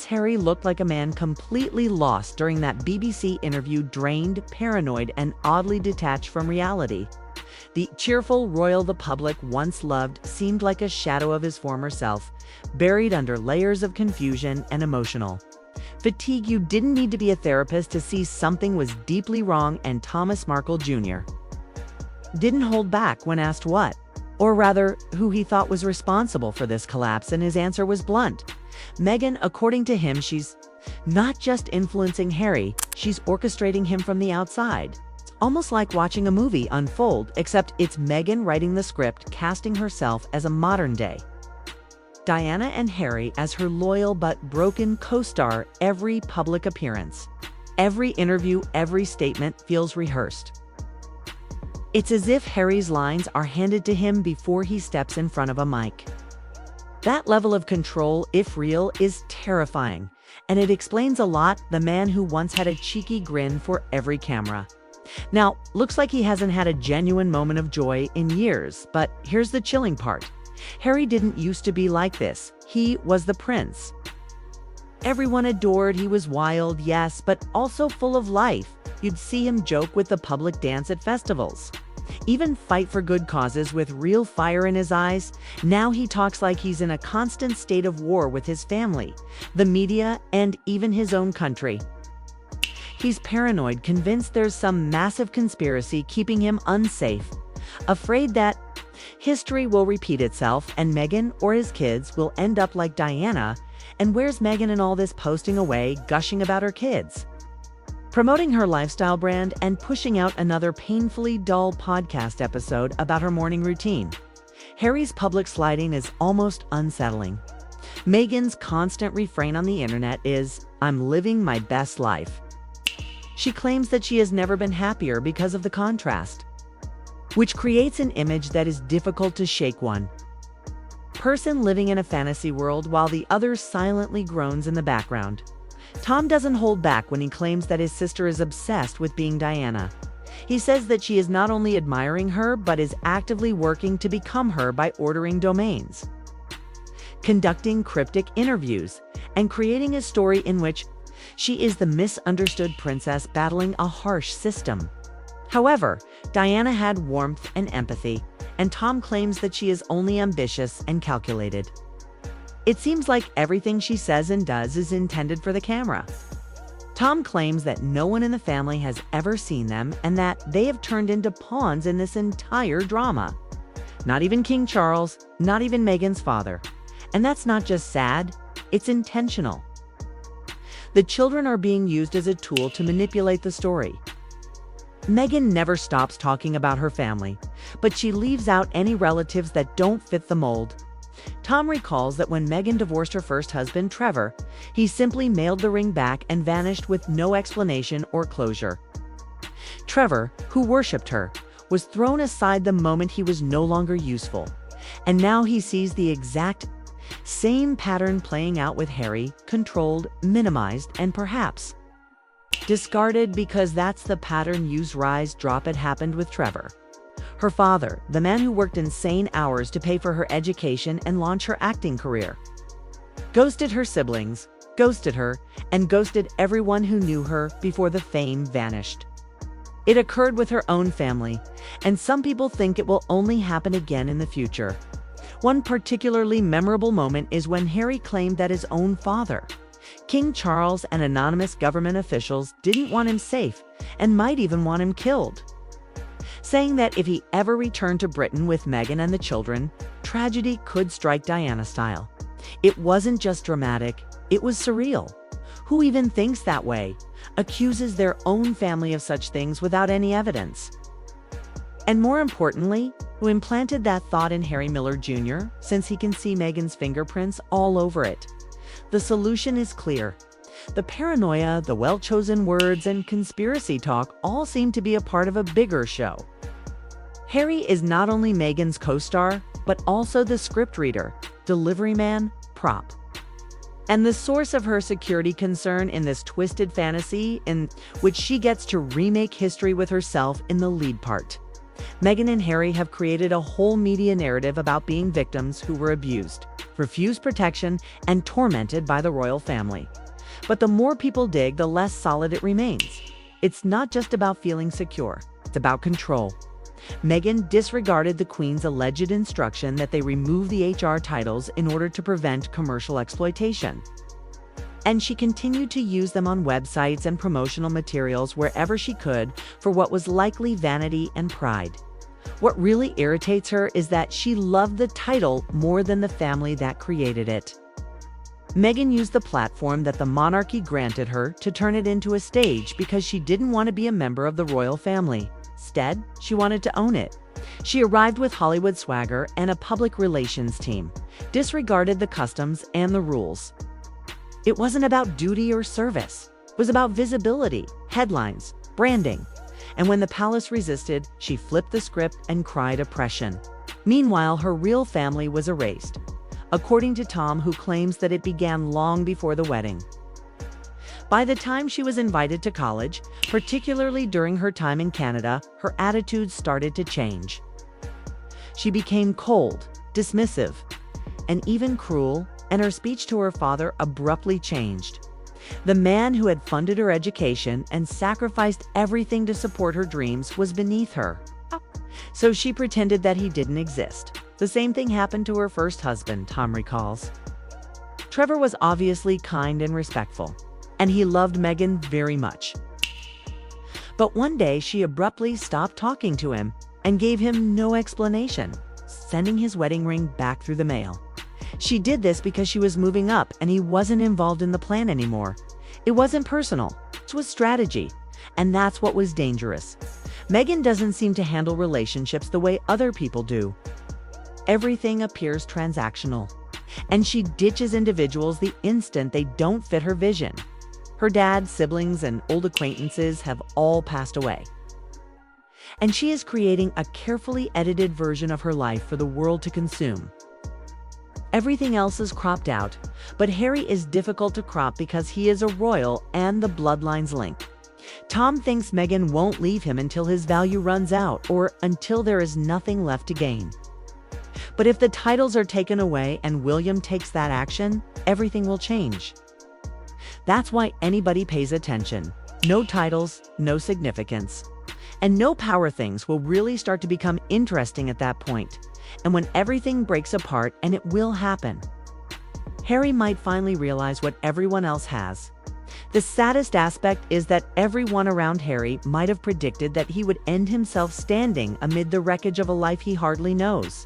Harry looked like a man completely lost during that BBC interview, drained, paranoid, and oddly detached from reality. The cheerful royal the public once loved seemed like a shadow of his former self, buried under layers of confusion and emotional fatigue. You didn't need to be a therapist to see something was deeply wrong, and Thomas Markle Jr. didn't hold back when asked what, or rather, who he thought was responsible for this collapse, and his answer was blunt. Meghan, according to him, she's not just influencing Harry, she's orchestrating him from the outside. It's almost like watching a movie unfold, except it's Meghan writing the script, casting herself as a modern-day Diana and Harry as her loyal but broken co-star. Every public appearance, every interview, every statement feels rehearsed. It's as if Harry's lines are handed to him before he steps in front of a mic. That level of control, if real, is terrifying, and it explains a lot. The man who once had a cheeky grin for every camera now looks like he hasn't had a genuine moment of joy in years. But here's the chilling part. Harry didn't used to be like this. He was the prince everyone adored. He was wild, yes, but also full of life. You'd see him joke with the public, dance at festivals, even fight for good causes with real fire in his eyes. Now he talks like he's in a constant state of war with his family, the media, and even his own country. He's paranoid, convinced there's some massive conspiracy keeping him unsafe, afraid that history will repeat itself and Meghan or his kids will end up like Diana. And where's Meghan in all this, posting away, gushing about her kids, promoting her lifestyle brand, and pushing out another painfully dull podcast episode about her morning routine? Harry's public sliding is almost unsettling. Meghan's constant refrain on the internet is, "I'm living my best life." She claims that she has never been happier because of the contrast, which creates an image that is difficult to shake. One person living in a fantasy world while the other silently groans in the background. Tom doesn't hold back when he claims that his sister is obsessed with being Diana. He says that she is not only admiring her, but is actively working to become her by ordering domains, conducting cryptic interviews, and creating a story in which she is the misunderstood princess battling a harsh system. However, Diana had warmth and empathy, and Tom claims that she is only ambitious and calculated. It seems like everything she says and does is intended for the camera. Tom claims that no one in the family has ever seen them and that they have turned into pawns in this entire drama. Not even King Charles, not even Meghan's father. And that's not just sad, it's intentional. The children are being used as a tool to manipulate the story. Meghan never stops talking about her family, but she leaves out any relatives that don't fit the mold. Tom recalls that when Meghan divorced her first husband, Trevor, he simply mailed the ring back and vanished with no explanation or closure. Trevor, who worshipped her, was thrown aside the moment he was no longer useful. And now he sees the exact same pattern playing out with Harry, controlled, minimized, and perhaps discarded, because that's the pattern. Use, rise, drop. It happened with Trevor. Her father, the man who worked insane hours to pay for her education and launch her acting career, ghosted her siblings, ghosted her, and ghosted everyone who knew her before the fame vanished. It occurred with her own family, and some people think it will only happen again in the future. One particularly memorable moment is when Harry claimed that his own father, King Charles, and anonymous government officials didn't want him safe and might even want him killed, saying that if he ever returned to Britain with Meghan and the children, tragedy could strike Diana style. It wasn't just dramatic, it was surreal. Who even thinks that way? Accuses their own family of such things without any evidence. And more importantly, who implanted that thought in Harry Miller Jr., since he can see Meghan's fingerprints all over it? The solution is clear. The paranoia, the well-chosen words, and conspiracy talk all seem to be a part of a bigger show. Harry is not only Meghan's co-star, but also the script reader, delivery man, prop, and the source of her security concern in this twisted fantasy in which she gets to remake history with herself in the lead part. Meghan and Harry have created a whole media narrative about being victims who were abused, refused protection, and tormented by the royal family. But the more people dig, the less solid it remains. It's not just about feeling secure, it's about control. Meghan disregarded the Queen's alleged instruction that they remove the HR titles in order to prevent commercial exploitation. And she continued to use them on websites and promotional materials wherever she could for what was likely vanity and pride. What really irritates her is that she loved the title more than the family that created it. Meghan used the platform that the monarchy granted her to turn it into a stage because she didn't want to be a member of the royal family. Instead, she wanted to own it. She arrived with Hollywood swagger and a public relations team, disregarded the customs and the rules. It wasn't about duty or service. It was about visibility, headlines, branding. And when the palace resisted, she flipped the script and cried oppression. Meanwhile, her real family was erased, according to Tom, who claims that it began long before the wedding. By the time she was invited to college, particularly during her time in Canada, her attitude started to change. She became cold, dismissive, and even cruel, and her speech to her father abruptly changed. The man who had funded her education and sacrificed everything to support her dreams was beneath her. So she pretended that he didn't exist. The same thing happened to her first husband, Tom recalls. Trevor was obviously kind and respectful, and he loved Meghan very much. But one day she abruptly stopped talking to him and gave him no explanation, sending his wedding ring back through the mail. She did this because she was moving up and he wasn't involved in the plan anymore. It wasn't personal, it was strategy, and that's what was dangerous. Meghan doesn't seem to handle relationships the way other people do. Everything appears transactional, and she ditches individuals the instant they don't fit her vision. Her dad, siblings, and old acquaintances have all passed away. And she is creating a carefully edited version of her life for the world to consume. Everything else is cropped out, but Harry is difficult to crop because he is a royal and the bloodlines link. Tom thinks Meghan won't leave him until his value runs out or until there is nothing left to gain. But if the titles are taken away and William takes that action, everything will change. That's why anybody pays attention. No titles, no significance. And no power things will really start to become interesting at that point. And when everything breaks apart, and it will happen, Harry might finally realize what everyone else has. The saddest aspect is that everyone around Harry might have predicted that he would end himself standing amid the wreckage of a life he hardly knows.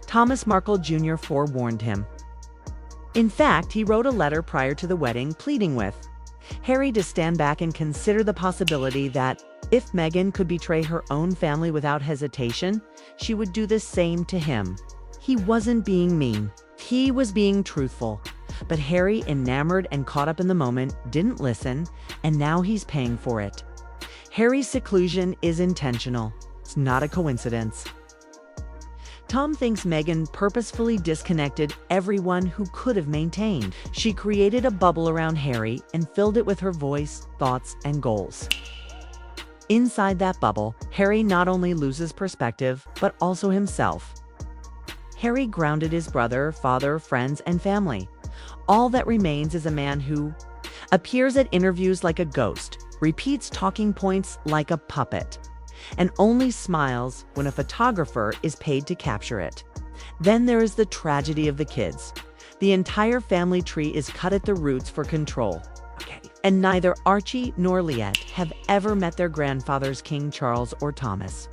Thomas Markle Jr. forewarned him. In fact, he wrote a letter prior to the wedding pleading with Harry to stand back and consider the possibility that if Meghan could betray her own family without hesitation, she would do the same to him. He wasn't being mean. He was being truthful. But Harry, enamored and caught up in the moment, didn't listen, and now he's paying for it. Harry's seclusion is intentional. It's not a coincidence. Tom thinks Meghan purposefully disconnected everyone who could have maintained. She created a bubble around Harry and filled it with her voice, thoughts, and goals. Inside that bubble, Harry not only loses perspective, but also himself. Harry grounded his brother, father, friends, and family. All that remains is a man who appears at interviews like a ghost, repeats talking points like a puppet, and only smiles when a photographer is paid to capture it. Then there is the tragedy of the kids. The entire family tree is cut at the roots for control. And neither Archie nor Liette have ever met their grandfathers, King Charles or Thomas.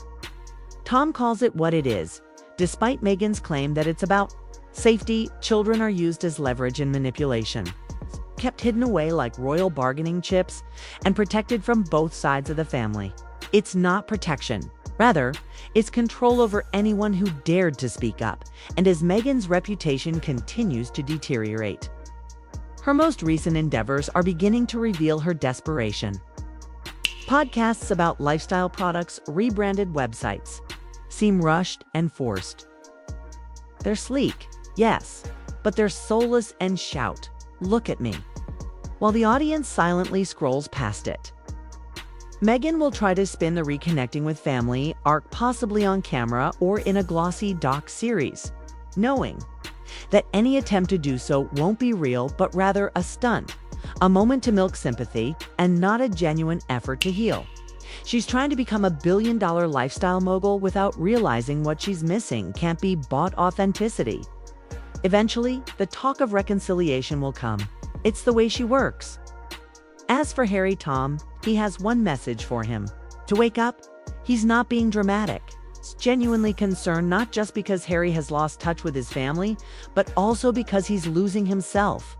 Tom calls it what it is. Despite Meghan's claim that it's about safety, children are used as leverage and manipulation, kept hidden away like royal bargaining chips, and protected from both sides of the family. It's not protection. Rather, it's control over anyone who dared to speak up, and as Meghan's reputation continues to deteriorate. Her most recent endeavors are beginning to reveal her desperation. Podcasts about lifestyle products, rebranded websites, seem rushed and forced. They're sleek, yes, but they're soulless and shout, "Look at me," while the audience silently scrolls past it. Meghan will try to spin the reconnecting with family arc possibly on camera or in a glossy doc series, knowing that any attempt to do so won't be real, but rather a stunt, a moment to milk sympathy, and not a genuine effort to heal. She's trying to become a billion-dollar lifestyle mogul without realizing what she's missing can't be bought authenticity. Eventually, the talk of reconciliation will come. It's the way she works. As for Tom, he has one message for him: to wake up. He's not being dramatic. He's genuinely concerned, not just because Harry has lost touch with his family, but also because he's losing himself.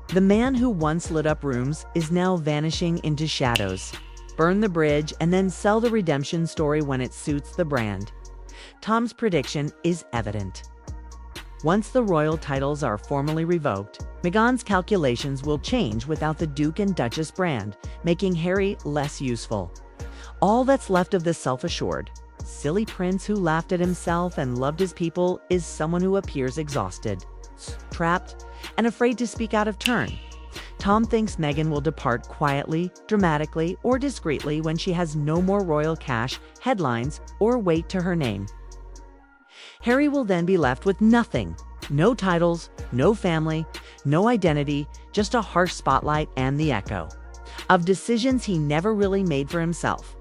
The man who once lit up rooms is now vanishing into shadows. Burn the bridge and then sell the redemption story when it suits the brand. Tom's prediction is evident. Once the royal titles are formally revoked, Meghan's calculations will change without the Duke and Duchess brand, making Harry less useful. All that's left of the self-assured, silly prince who laughed at himself and loved his people is someone who appears exhausted, trapped, and afraid to speak out of turn. Tom thinks Meghan will depart quietly, dramatically, or discreetly when she has no more royal cash, headlines, or weight to her name. Harry will then be left with nothing. No titles, no family, no identity, just a harsh spotlight and the echo of decisions he never really made for himself.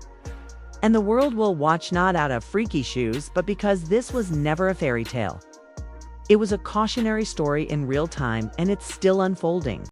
And the world will watch not out of freaky shoes, but because this was never a fairy tale. It was a cautionary story in real time, and it's still unfolding.